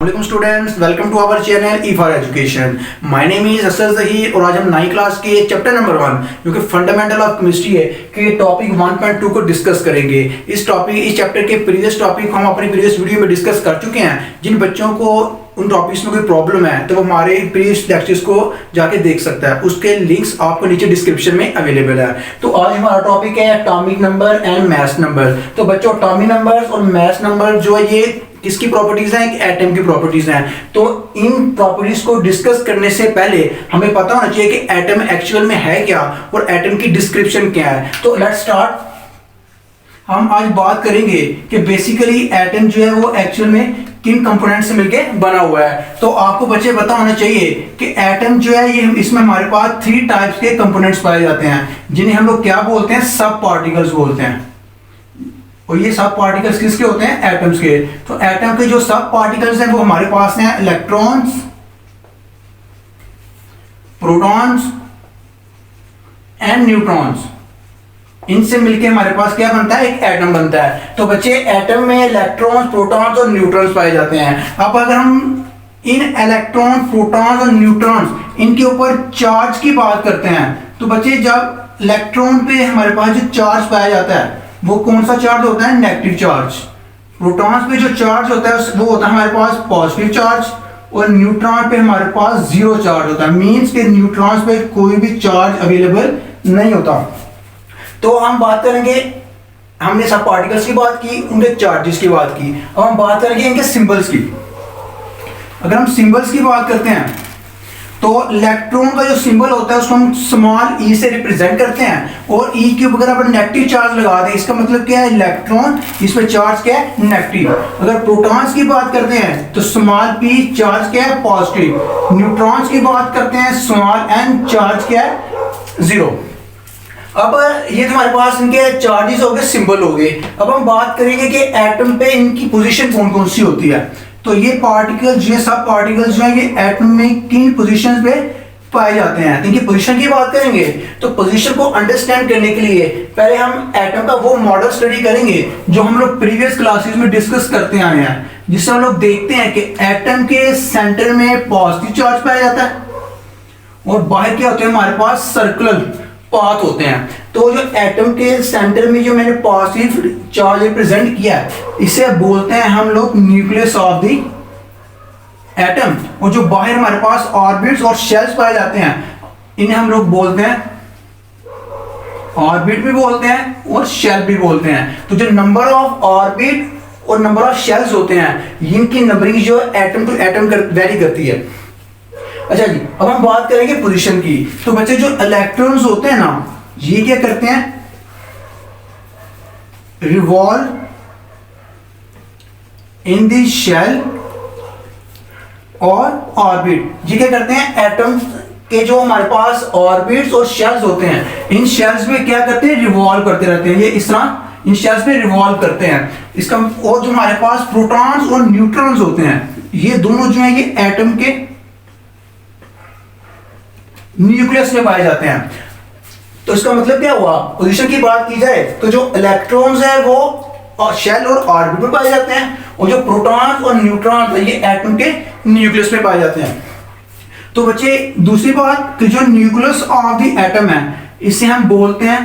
Welcome students, welcome to our channel E for education. My name is Asar Zaheer और आज हम 9 class के chapter number 1 जो कि फंडामेंटल ऑफ केमिस्ट्री है के टॉपिक 1.2 को डिस्कस करेंगे। इस चैप्टर के प्रीवियस टॉपिक हम अपनी प्रीवियस वीडियो में डिस्कस कर चुके हैं। जिन बच्चों को उन टॉपिक्स में कोई प्रॉब्लम है तो वो हमारे प्रीवियस लेक्चर्स को जाके देख सकता है। उसके लिंक्स आपको नीचे डिस्क्रिप्शन में अवेलेबल है। तो आज हमारा टॉपिक है atomic number and mass number. तो बच्चों, एटॉमिक नंबर्स और मास नंबर जो है ये किसकी प्रॉपर्टीज हैं? एक एटम की प्रॉपर्टीज हैं। तो इन प्रॉपर्टीज को डिस्कस करने से पहले हमें पता होना चाहिए कि एटम एक्चुअल में है क्या और एटम की डिस्क्रिप्शन क्या है। तो लेट्स स्टार्ट। हम आज बात करेंगे कि बेसिकली एटम जो है वो एक्चुअल में किन कंपोनेंट से मिलके बना हुआ है। तो आपको बच्चे पता होना चाहिए कि एटम जो है ये इसमें हमारे पास 3 टाइप्स के कंपोनेंट्स पाए जाते हैं, जिन्हें हम लोग क्या बोलते हैं? सब पार्टिकल्स बोलते हैं। और ये सब पार्टिकल्स किसके होते हैं? एटम्स के। तो एटम के जो सब पार्टिकल्स हैं वो हमारे पास हैं इलेक्ट्रॉन्स, प्रोटॉन्स एंड न्यूट्रॉन्स। इनसे मिलके हमारे पास क्या बनता है? एक एटम बनता है। तो बच्चे, एटम में इलेक्ट्रॉन्स, प्रोटॉन्स और न्यूट्रॉन्स पाए जाते हैं। अब अगर हम इन इलेक्ट्रॉन्स, प्रोटॉन्स और न्यूट्रॉन्स इनके ऊपर चार्ज की बात करते हैं तो बच्चे, जब इलेक्ट्रॉन पे हमारे पास जो चार्ज पाया जाता है वो कौन सा चार्ज होता है? Negative charge. प्रोटॉन्स पे जो चार्ज होता है वो होता है हमारे पास पॉजिटिव चार्ज, और न्यूट्रॉन पे हमारे पास 0 चार्ज होता है। मींस के न्यूट्रॉन्स पे कोई भी चार्ज अवेलेबल नहीं होता। तो हम बात करेंगे, हमने सब पार्टिकल्स की बात की, उनके चार्जेस की बात की। अब हम बात करेंगे इनके सिंबल्स की। अगर हम सिंबल्स की बात करते हैं तो इलेक्ट्रॉन का जो सिंबल होता है उसको हम स्मॉल ई से रिप्रेजेंट करते हैं, और ई के ऊपर अगर नेगेटिव चार्ज लगा दें इसका मतलब क्या है? इलेक्ट्रॉन, इसमें चार्ज क्या है? नेगेटिव। अगर प्रोटॉन्स की बात करते हैं तो स्मॉल पी, चार्ज क्या है? पॉजिटिव। न्यूट्रॉन्स की बात करते हैं स्मॉल एन, चार्ज क्या है? 0। अब ये हमारे पास इनके चार्जेस हो गए, सिंबल हो गए। अब हम बात करेंगे कि एटम पे इनकी पोजीशन कौन कौन सी होती है। तो ये पार्टिकल्स, ये सब पार्टिकल्स जो है ये एटम में किन पोजीशंस पे पाए जाते हैं? इनकी पोजीशन की बात करेंगे तो पोजीशन को अंडरस्टैंड करने के लिए पहले हम एटम का वो मॉडल स्टडी करेंगे जो हम लोग प्रीवियस क्लासेस में डिस्कस करते आए हैं, जिससे हम लोग देखते हैं कि एटम के सेंटर में पॉजिटिव चार्ज पाया जाता है और बाहर क्या होते हैं? हमारे पास सर्कुलर पाथ होते हैं। तो जो एटम के सेंटर में जो मैंने पॉजिटिव चार्ज रिप्रेजेंट किया है इसे बोलते हैं हम लोग न्यूक्लियस ऑफ द एटम। और जो बाहर हमारे पास ऑर्बिट्स और शेल्स पाए जाते हैं इन्हें हम लोग बोलते हैं, ऑर्बिट भी बोलते हैं और शेल भी बोलते हैं। तो जो नंबर ऑफ ऑर्बिट और नंबर ऑफ शेल्स होते हैं इनकी नंबरिंग जो एटम टू एटम वेरी करती है। अच्छा जी, अब हम बात करेंगे पोजीशन की। तो बच्चे, जो इलेक्ट्रॉन्स होते हैं ना ये क्या करते हैं? रिवॉल्व इन द शेल और ऑर्बिट। ये क्या करते हैं? एटम के जो हमारे पास ऑर्बिट्स और शेल्स होते हैं इन शेल्स में क्या करते हैं? रिवॉल्व करते रहते हैं। ये इस तरह इन शेल्स में रिवॉल्व करते हैं। इसका और जो हमारे पास प्रोटॉन्स और न्यूट्रॉन्स होते हैं ये दोनों जो है ये एटम के न्यूक्लियस में पाए जाते हैं। तो इसका मतलब क्या हुआ? पोजीशन की बात की जाए तो जो इलेक्ट्रॉन्स है वो शेल और ऑर्बिट में पाए जाते हैं, और जो प्रोटॉन्स और न्यूट्रॉन्स ये एटम के न्यूक्लियस में पाए जाते हैं। तो बच्चे, दूसरी बात कि जो न्यूक्लियस ऑफ द एटम है इसे हम बोलते हैं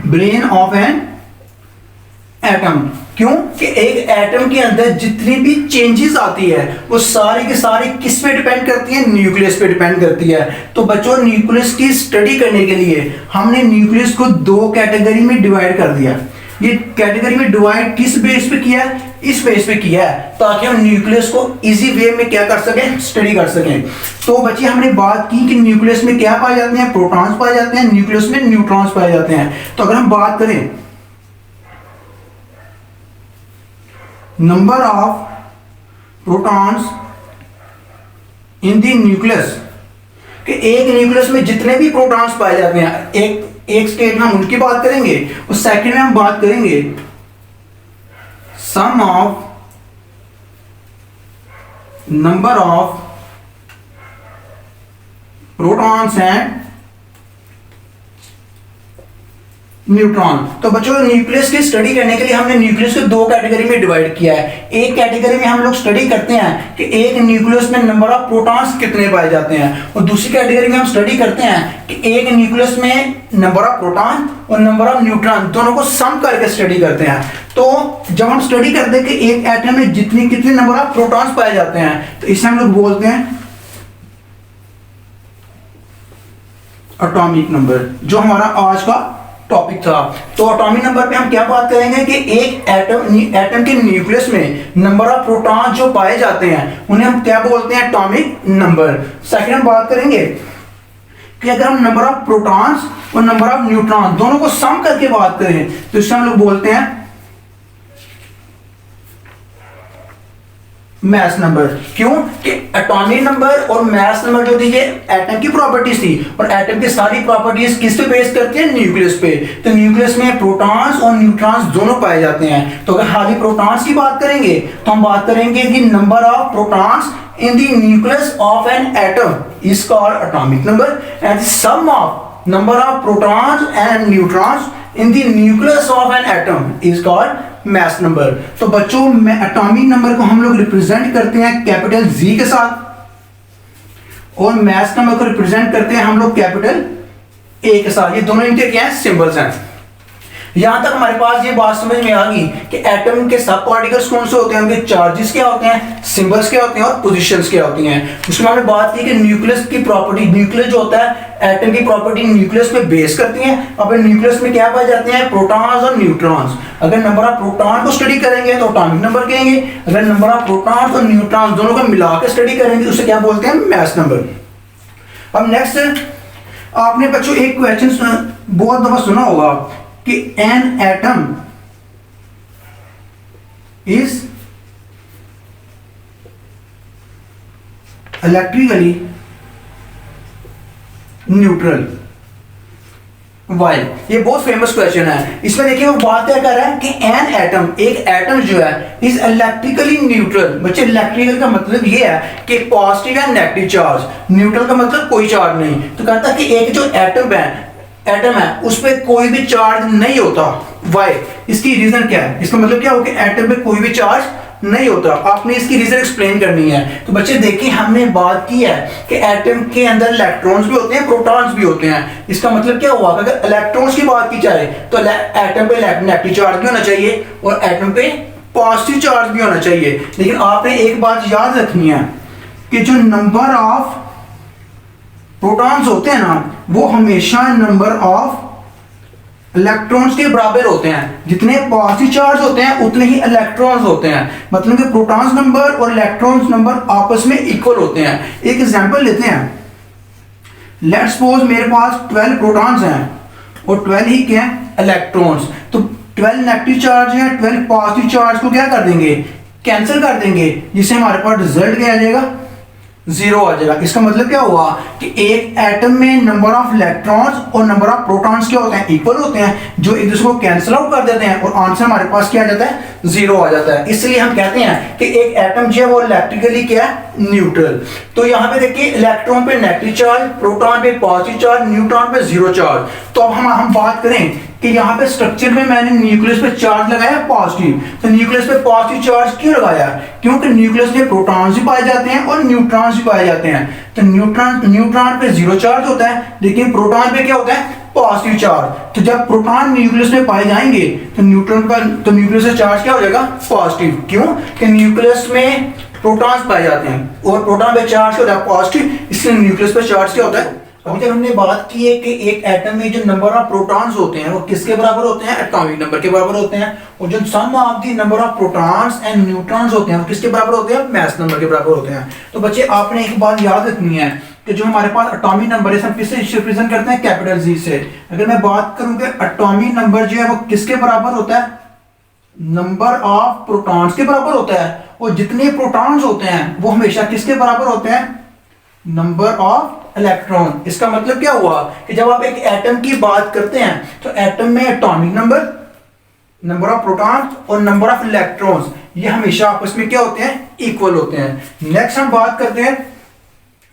ब्रेन ऑफ एन एटम। क्यों? कि एक एटम के अंदर जितनी भी चेंजेस आती है वो सारी की सारी किस पे डिपेंड करती है? न्यूक्लियस पे डिपेंड करती है। तो बच्चों, न्यूक्लियस की स्टडी करने के लिए हमने न्यूक्लियस को 2 कैटेगरी में डिवाइड कर दिया। ये कैटेगरी में डिवाइड किस बेस पे किया है? इस बेस पे किया है ताकि हम न्यूक्लियस को इजी वे में क्या कर सकें? स्टडी कर सकें। तो बच्चे, हमने बात की कि न्यूक्लियस में क्या पाए जाते हैं? प्रोटॉन्स पाए जाते हैं, न्यूक्लियस में न्यूट्रॉन्स पाए जाते हैं। तो अगर हम बात करें number of protons in the nucleus, कि एक न्यूक्लियस में जितने भी प्रोटॉन्स पाए जाते हैं एक स्टेट में हम उनकी बात करेंगे, और सेकंड में हम बात करेंगे sum of number of protons and neutron. तो बच्चों न्यूक्लियस की स्टडी करने के लिए हमने न्यूक्लियस को दो कैटेगरी में डिवाइड किया है। एक कैटेगरी में हम लोग स्टडी करते हैं कि एक न्यूक्लियस में नंबर ऑफ प्रोटॉन्स कितने पाए जाते हैं, और दूसरी कैटेगरी में हम स्टडी करते हैं कि एक न्यूक्लियस में नंबर ऑफ प्रोटॉन और नंबर ऑफ न्यूट्रॉन दोनों को सम करके स्टडी करते हैं। तो जब हम स्टडी करते हैं कि एक एटम में जितनी कितने नंबर ऑफ प्रोटॉन्स पाए जाते हैं, तो इसे हम लोग बोलते हैं एटॉमिक नंबर, जो हमारा आज का टॉपिक था। तो एटॉमिक नंबर पे हम क्या बात करेंगे कि एक एटम के न्यूक्लियस में नंबर ऑफ प्रोटॉन जो पाए जाते हैं उन्हें हम क्या बोलते हैं, एटॉमिक नंबर। सेकंड हम बात करेंगे कि अगर हम नंबर ऑफ प्रोटॉन्स और नंबर ऑफ न्यूट्रॉन दोनों को सम करके बात करें तो इससे हम लोग बोलते हैं मैस नंबर। क्यों कि एटॉमिक नंबर और मैस नंबर जो थी ये एटम की प्रॉपर्टीज थी, और एटम की सारी प्रॉपर्टीज किस पे बेस करती है, न्यूक्लियस पे। तो न्यूक्लियस में प्रोटॉन्स और न्यूट्रॉन्स दोनों पाए जाते हैं। तो अगर खाली प्रोटॉन्स की बात करेंगे तो हम बात करेंगे कि number of protons in the nucleus of an atom is called atomic number, and the sum of number of protons and neutrons in the nucleus of an atom is called mass number। तो बच्चों atomic number को हम लोग represent करते हैं capital Z के साथ, और मैस नंबर को रिप्रेजेंट करते हैं हम लोग कैपिटल A के साथ। ये दोनों इनके क्या है, सिंबल्स हैं। यहां तक हमारे पास ये बात समझ में आ गई कि एटम के सब पार्टिकल्स कौन से होते हैं, उनके चार्जेस क्या होते हैं, सिंबल्स क्या होते हैं और पोजीशंस क्या होती हैं। उसमें हमने बात की कि न्यूक्लियस की प्रॉपर्टी, न्यूक्लियस जो होता है एटम की प्रॉपर्टी न्यूक्लियस पे बेस करती है। अब न्यूक्लियस में क्या पाए जाते हैं, प्रोटॉन्स और न्यूट्रॉन्स। अगर नंबर ऑफ प्रोटॉन को स्टडी करेंगे तो एटॉमिक नंबर कहेंगे, अगर नंबर ऑफ प्रोटॉन्स और न्यूट्रॉन्स दोनों को मिलाकर स्टडी करेंगे तो उसे क्या बोलते हैं, मैस नंबर। अब नेक्स्ट आपने बच्चों एक क्वेश्चन बहुत दफा सुना होगा कि an atom is electrically neutral. Why, ये बहुत फेमस क्वेश्चन है। इसमें देखिए वो बात क्या कर रहा है कि एन एटम, एक एटम जो है इज इलेक्ट्रिकली न्यूट्रल। बच्चे इलेक्ट्रिकल का मतलब ये है कि पॉजिटिव या नेगेटिव चार्ज, न्यूट्रल का मतलब कोई चार्ज नहीं। तो कहता है कि एक जो एटम है उस पर कोई भी चार्ज नहीं होता। वाई, इसकी रीजन क्या है, इसका मतलब क्या हो कि एटम पे कोई भी चार्ज नहीं होता। आपने इसकी रीजन एक्सप्लेन करनी है। तो बच्चे देखिए हमने बात की है कि एटम के अंदर इलेक्ट्रॉन्स भी होते हैं, प्रोटॉन्स भी होते हैं। इसका मतलब क्या हुआ, अगर इलेक्ट्रॉन्स की बात की जाए तो एटम पे नेगेटिव चार्ज भी होना चाहिए और एटम पे पॉजिटिव चार्ज भी होना चाहिए। लेकिन आपने एक बात याद रखनी है कि जो नंबर ऑफ प्रोटॉन्स होते हैं ना वो हमेशा नंबर ऑफ इलेक्ट्रॉन्स के बराबर होते हैं। जितने पॉजिटिव चार्ज होते हैं उतने ही इलेक्ट्रॉन्स होते हैं। मतलब कि प्रोटॉन्स नंबर और इलेक्ट्रॉन्स नंबर आपस में इक्वल होते हैं। एक एग्जांपल लेते हैं, लेट्स सपोज मेरे पास 12 प्रोटॉन्स हैं और 12 ही क्या है, इलेक्ट्रॉन्स। तो 12 नेगेटिव चार्ज है, 12 पॉजिटिव चार्ज को क्या कर देंगे, कैंसिल कर देंगे, जिससे हमारे पास रिजल्ट क्या आ जाएगा, 0 आ जाएगा। इसका मतलब क्या हुआ कि एक एटम में नंबर ऑफ इलेक्ट्रॉन्स और नंबर ऑफ प्रोटॉन्स क्या होते हैं, इक्वल होते हैं, जो एक दूसरे को कैंसिल आउट कर देते हैं और आंसर हमारे पास क्या आ जाता है, 0 आ जाता है। इसलिए हम कहते हैं कि एक एटम जो है वो इलेक्ट्रिकली क्या है, न्यूट्रल। तो यहाँ पे देखिए इलेक्ट्रॉन पे नेगेटिव चार्ज, प्रोटॉन पे पॉजिटिव चार्ज, न्यूट्रॉन पे 0 चार्ज। तो अब हम बात करें कि यहाँ पे स्ट्रक्चर में मैंने न्यूक्लियस पे चार्ज लगाया पॉजिटिव। तो न्यूक्लियस पे पॉजिटिव चार्ज क्यों लगाया, क्योंकि न्यूक्लियस में प्रोटॉन्स भी पाए जाते हैं और न्यूट्रॉन्स भी पाए जाते हैं। तो न्यूट्रॉन पे 0 चार्ज होता है, लेकिन प्रोटॉन पे क्या होता है, पॉजिटिव चार्ज। तो जब प्रोटॉन न्यूक्लियस में पाए जाएंगे तो न्यूक्लियस का चार्ज क्या हो जाएगा, पॉजिटिव। क्यों कि न्यूक्लियस में प्रोटॉन्स पाए जाते हैं और प्रोटॉन पे चार्ज क्या होता है, पॉजिटिव, इसलिए न्यूक्लियस पे चार्ज क्या होता है। अभी तक हमने बात की है कि एक एटम में जो नंबर ऑफ प्रोटॉन्स होते हैं वो किसके बराबर होते हैं, एटॉमिक नंबर के बराबर होते हैं। और जो sum of the number of protons and neutrons होते हैं वो किसके बराबर होते हैं, मैस नंबर के बराबर होते हैं। तो बच्चे आपने एक बात याद रखनी है कि जो हमारे पास एटॉमिक नंबर है हम किससे रिप्रेजेंट करते हैं, कैपिटल जी से। अगर मैं बात करूं कि एटॉमिक नंबर जो है वो किसके बराबर होता है, नंबर ऑफ प्रोटॉन्स के बराबर होता है। और जितने प्रोटॉन्स होते हैं वो हमेशा किसके बराबर होते हैं, नंबर ऑफ इलेक्ट्रॉन। इसका मतलब क्या हुआ कि जब आप एक एटम की बात करते हैं तो एटम में atomic number, number of protons और नंबर ऑफ इलेक्ट्रॉन्स ये हमेशा आपस में क्या होते हैं, इक्वल होते हैं। नेक्स्ट हम बात करते हैं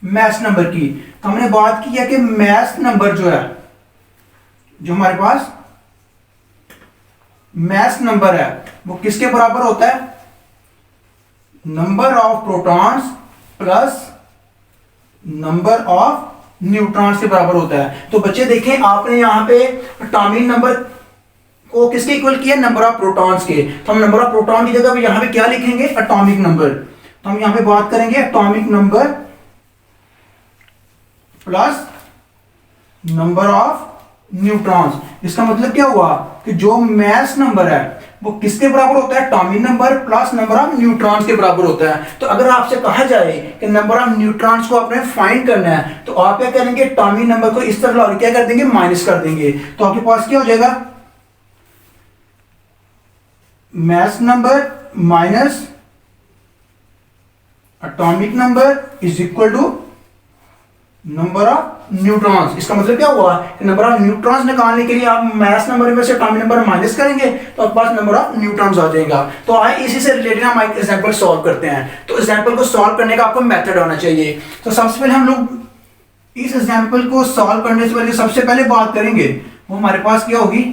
मैस नंबर की। हमने बात की है कि मैस नंबर जो है, जो हमारे पास मास नंबर है वो किसके बराबर होता है, number of protons plus number of neutrons के बराबर होता है। तो बच्चे देखें आपने यहां पे एटॉमिक नंबर को किसके इक्वल किया, नंबर ऑफ प्रोटॉन्स के। तो हम नंबर ऑफ प्रोटॉन की जगह पे यहां पे क्या लिखेंगे, एटॉमिक नंबर। तो हम यहां पे बात करेंगे atomic number plus number of neutrons. इसका मतलब क्या हुआ कि जो मास नंबर है वो किसके बराबर होता है, atomic number plus number of neutrons के बराबर होता है। तो अगर आपसे कहा जाए कि नंबर ऑफ न्यूट्रॉन्स को आपने फाइंड करना है तो आप क्या करेंगे, एटॉमिक नंबर को इस तरह क्या कर देंगे, माइनस कर देंगे। तो आपके पास क्या हो जाएगा, mass number minus atomic number is equal to number of neutrons. इसका मतलब क्या हुआ कि नंबर ऑफ न्यूट्रॉन्स निकालने के लिए आप मास नंबर में से एटॉमिक नंबर माइनस करेंगे तो आपके पास नंबर ऑफ न्यूट्रॉन्स आ जाएगा। तो आइए इसी से रिलेटेड हम एक एग्जांपल सॉल्व करते हैं। तो एग्जांपल को सॉल्व करने का आपको मेथड होना चाहिए। तो सबसे पहले हम लोग इस एग्जांपल को सॉल्व करने से पहले सबसे पहले बात करेंगे वो हमारे पास क्या होगी,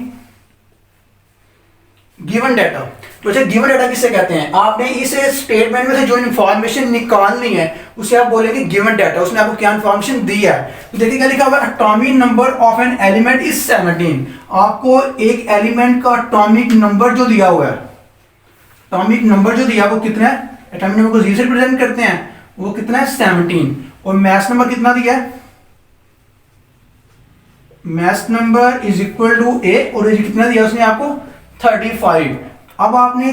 गिवन डाटा। तो अच्छा गिवन डाटा किससे कहते हैं, आपने इस स्टेटमेंट में से जो इंफॉर्मेशन निकालनी है उसे आप बोलेंगे गिवन डाटा। उसने आपको क्या इंफॉर्मेशन दी है, तो देखिए क्या लिखा हुआ है, atomic number of an element is 17। आपको एक एलिमेंट का एटॉमिक नंबर जो दिया हुआ है, एटॉमिक नंबर जो दिया वो कितना है, एटॉमिक नंबर को 0 से रिप्रेजेंट करते हैं, वो कितना है 17। और मास नंबर कितना दिया है, mass number is equal to A, और ये कितना दिया उसने आपको 35। अब आपने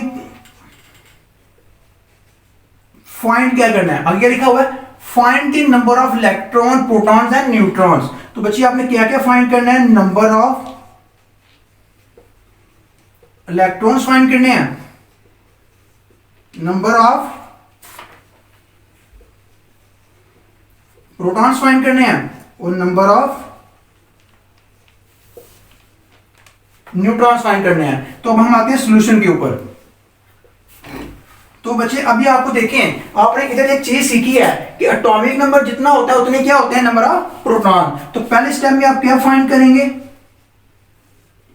फाइंड क्या करना है, आगे लिखा हुआ है find the number of electron protons and neutrons. तो बच्चे आपने क्या क्या फाइंड करना है, नंबर ऑफ इलेक्ट्रॉन्स फाइंड करने हैं, नंबर ऑफ प्रोटॉन्स फाइंड करने हैं और नंबर ऑफ न्यूट्रॉन्स फाइंड करने हैं। तो अब हम आते हैं सॉल्यूशन के ऊपर। तो बच्चे अभी आपको देखें, आपने इधर एक चीज सीखी है कि एटॉमिक नंबर जितना होता है उतने क्या होते हैं, नंबर ऑफ प्रोटॉन। तो पहले स्टेप में आप क्या फाइंड करेंगे,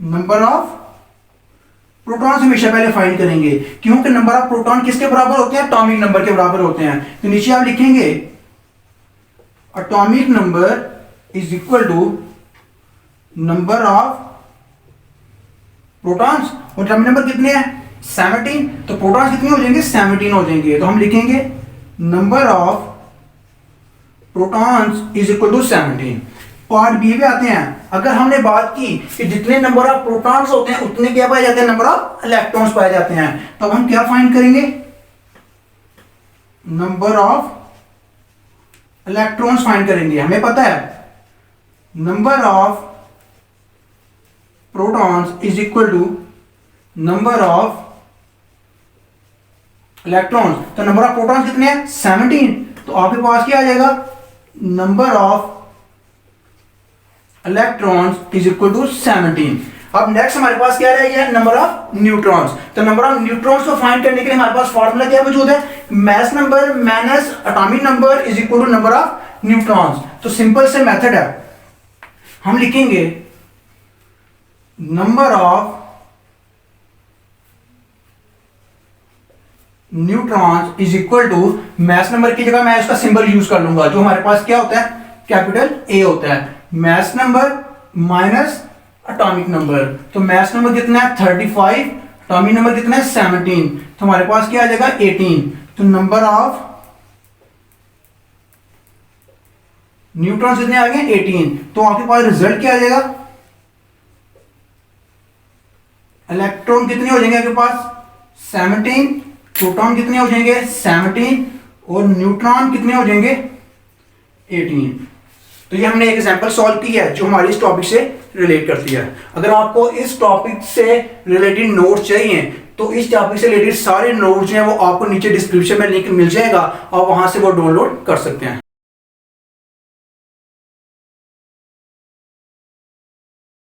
नंबर ऑफ प्रोटॉन्स हमेशा पहले फाइंड करेंगे, क्योंकि नंबर ऑफ प्रोटॉन किसके बराबर होते हैं, एटॉमिक नंबर के बराबर होते हैं। तो नीचे आप लिखेंगे atomic number is equal to number of protons, और एटॉमिक नंबर कितने हैं 17, तो प्रोटॉन्स कितने हो जाएंगे 17 हो जाएंगे। तो हम लिखेंगे number of protons is equal to 17। Part B में आते हैं। अगर हमने बात की कि जितने नंबर ऑफ प्रोटॉन्स होते हैं उतने क्या पाए जाते हैं, नंबर ऑफ इलेक्ट्रॉन्स पाए जाते हैं। तो अब हम क्या फाइंड करेंगे, नंबर ऑफ इलेक्ट्रॉन्स फाइंड करेंगे। हमें पता है number of protons is equal to number of electrons. तो नंबर ऑफ प्रोटॉन्स कितने हैं 17, तो आपके पास क्या आ जाएगा, number of electrons is equal to 17। अब नेक्स्ट हमारे पास क्या रह गया, नंबर ऑफ न्यूट्रॉन्स। तो नंबर ऑफ न्यूट्रॉन्स को फाइंड करने के लिए हमारे पास फार्मूला क्या मौजूद है, mass number minus atomic number is equal to number of neutrons. तो सिंपल से मेथड है, हम लिखेंगे number of neutrons is equal to mass number की जगह मैं इसका सिंबल यूज कर लूंगा जो हमारे पास क्या होता है, कैपिटल ए होता है, mass number minus atomic number. तो मास नंबर कितना है 35, एटॉमिक नंबर कितना है 17, तो हमारे पास क्या आ जाएगा 18। तो नंबर ऑफ न्यूट्रॉन्स कितने आ गए 18। तो आपके पास रिजल्ट क्या आ जाएगा, इलेक्ट्रॉन कितने हो जाएंगे आपके पास 17, प्रोटॉन कितने हो जाएंगे 17 और न्यूट्रॉन कितने हो जाएंगे 18। तो ये हमने एक एग्जांपल सॉल्व की है जो हमारी इस टॉपिक से रिलेट करती है। अगर आपको इस टॉपिक से रिलेटेड नोट्स चाहिए तो इस टॉपिक से रिलेटेड सारे नोट्स जो हैं वो आपको नीचे डिस्क्रिप्शन में लिंक मिल जाएगा और वहां से वो डाउनलोड कर सकते हैं।